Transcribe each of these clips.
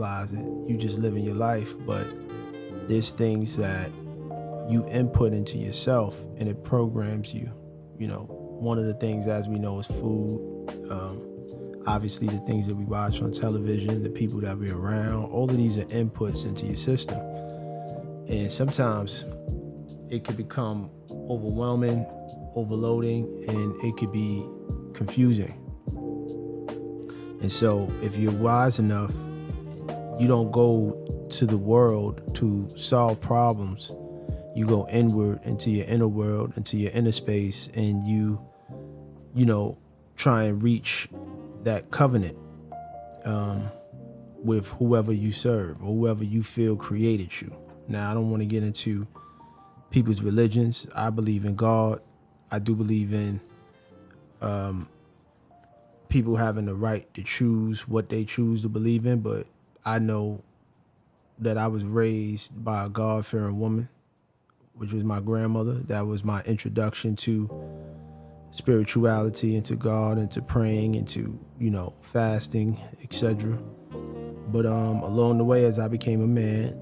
realize it. You just living your life, but there's things that you input into yourself and it programs you. One of the things, as we know, is food. Obviously, the things that we watch on television, the people that we're around, all of these are inputs into your system. And sometimes it could become overwhelming, overloading, and it could be confusing. And so if you're wise enough, you don't go to the world to solve problems. You go inward into your inner world, into your inner space, and you try and reach that covenant with whoever you serve or whoever you feel created you. Now, I don't want to get into people's religions. I believe in God. I do believe in people having the right to choose what they choose to believe in, but I know that I was raised by a God-fearing woman, which was my grandmother. That was my introduction to spirituality, into God, into praying, into, fasting, etc. But along the way, as I became a man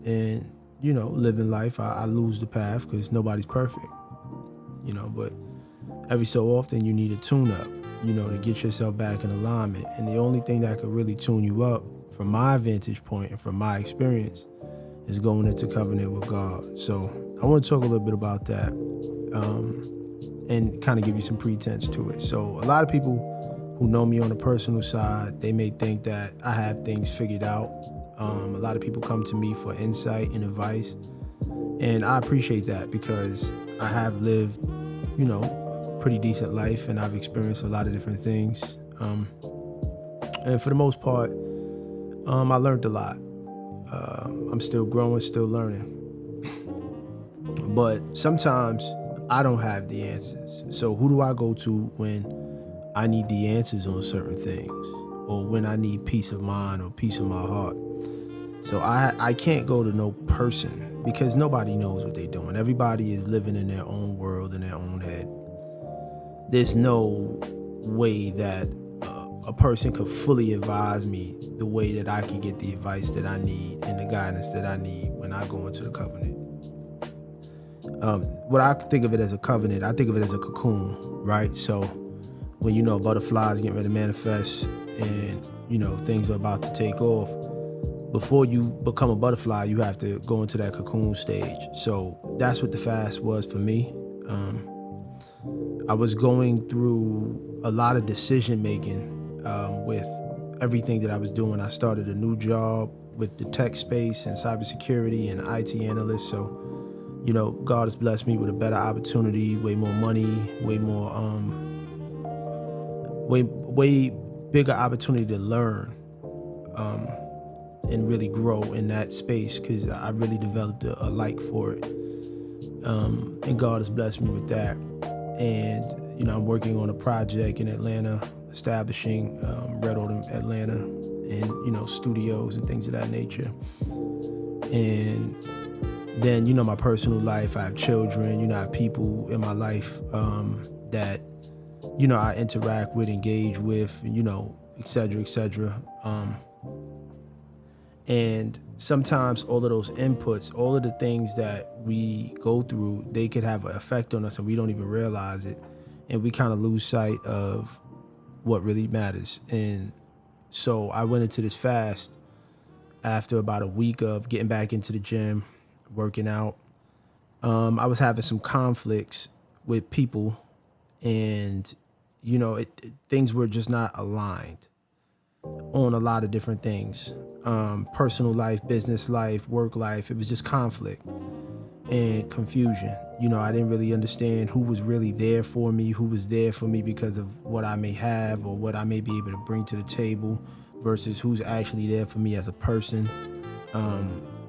and, living life, I lose the path because nobody's perfect, but every so often you need a tune-up, to get yourself back in alignment. And the only thing that could really tune you up, from my vantage point and from my experience, is going into covenant with God. So I want to talk a little bit about that and kind of give you some pretense to it. So a lot of people who know me on a personal side, they may think that I have things figured out. A lot of people come to me for insight and advice. And I appreciate that because I have lived, pretty decent life, and I've experienced a lot of different things. And for the most part, I learned a lot. I'm still growing, still learning. But sometimes I don't have the answers. So who do I go to when I need the answers on certain things, or when I need peace of mind or peace of my heart? So I can't go to no person because nobody knows what they're doing. Everybody is living in their own world, in their own head. There's no way that a person could fully advise me the way that I can get the advice that I need and the guidance that I need when I go into the covenant. What I think of it as a covenant, I think of it as a cocoon, right? So when butterflies getting ready to manifest and things are about to take off, before you become a butterfly, you have to go into that cocoon stage. So that's what the fast was for me. I was going through a lot of decision making with everything that I was doing. I started a new job with the tech space and cybersecurity and IT analyst. So, God has blessed me with a better opportunity, way more money, way more, way bigger opportunity to learn and really grow in that space because I really developed a like for it. And God has blessed me with that. And, I'm working on a project in Atlanta, establishing RELL Atlanta and, studios and things of that nature. And then, my personal life, I have children, I have people in my life that, I interact with, engage with, et cetera, et cetera. And sometimes all of those inputs, all of the things that we go through, they could have an effect on us and we don't even realize it. And we kind of lose sight of what really matters. And so I went into this fast after about a week of getting back into the gym, working out. I was having some conflicts with people and, things were just not aligned on a lot of different things. Personal life, business life, work life. It was just conflict and confusion. I didn't really understand who was really there for me, who was there for me because of what I may have or what I may be able to bring to the table versus who's actually there for me as a person.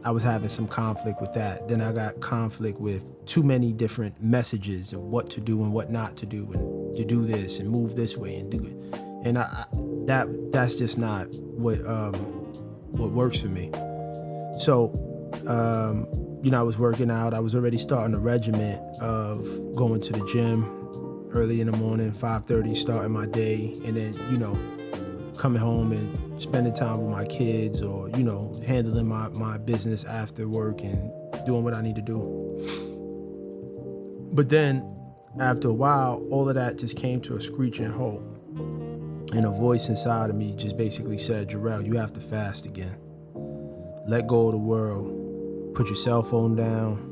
I was having some conflict with that. Then I got conflict with too many different messages of what to do and what not to do and to do this and move this way and do it. And that's just not what works for me. So, I was working out. I was already starting a regimen of going to the gym early in the morning, 5:30, starting my day, and then, coming home and spending time with my kids, or, you know, handling my business after work and doing what I need to do. But then after a while, all of that just came to a screeching halt. And a voice inside of me just basically said, Jarrell, you have to fast again. Let go of the world. Put your cell phone down.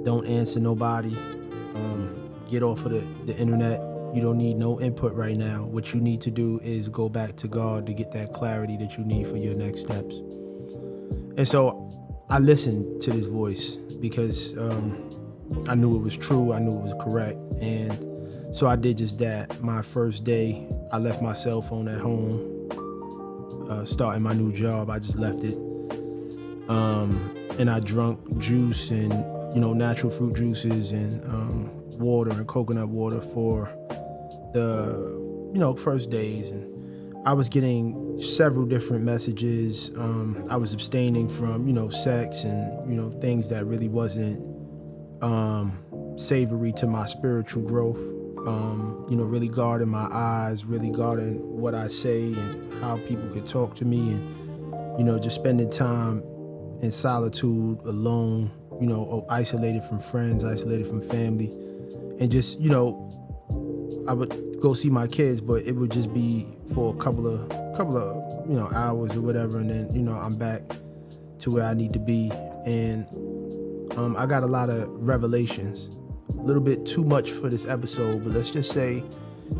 Don't answer nobody. Get off of the internet. You don't need no input right now. What you need to do is go back to God to get that clarity that you need for your next steps. And so I listened to this voice because I knew it was true. I knew it was correct. And so I did just that. My first day, I left my cell phone at home. Starting my new job, I just left it. And I drunk juice and, you know, natural fruit juices and water and coconut water for the, you know, first days. And I was getting several different messages. I was abstaining from, you know, sex and, you know, things that really wasn't savory to my spiritual growth. You know, really guarding my eyes, really guarding what I say and how people could talk to me, and, you know, just spending time in solitude, alone, you know, isolated from friends, isolated from family. And just, you know, I would go see my kids, but it would just be for a couple of, you know, hours or whatever. And then, you know, I'm back to where I need to be. And I got a lot of revelations, a little bit too much for this episode, but let's just say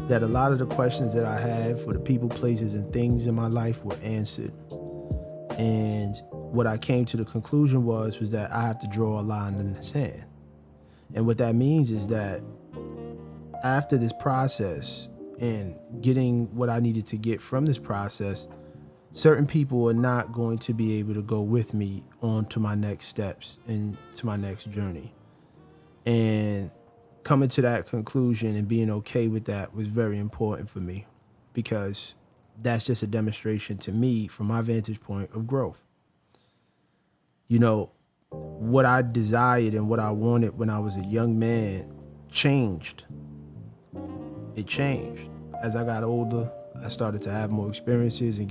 that a lot of the questions that I had for the people, places, and things in my life were answered. And what I came to the conclusion was that I have to draw a line in the sand. And what that means is that after this process and getting what I needed to get from this process, certain people are not going to be able to go with me on to my next steps and to my next journey. And coming to that conclusion and being okay with that was very important for me, because that's just a demonstration to me, from my vantage point, of growth. You know, what I desired and what I wanted when I was a young man changed. It changed. As I got older, I started to have more experiences and get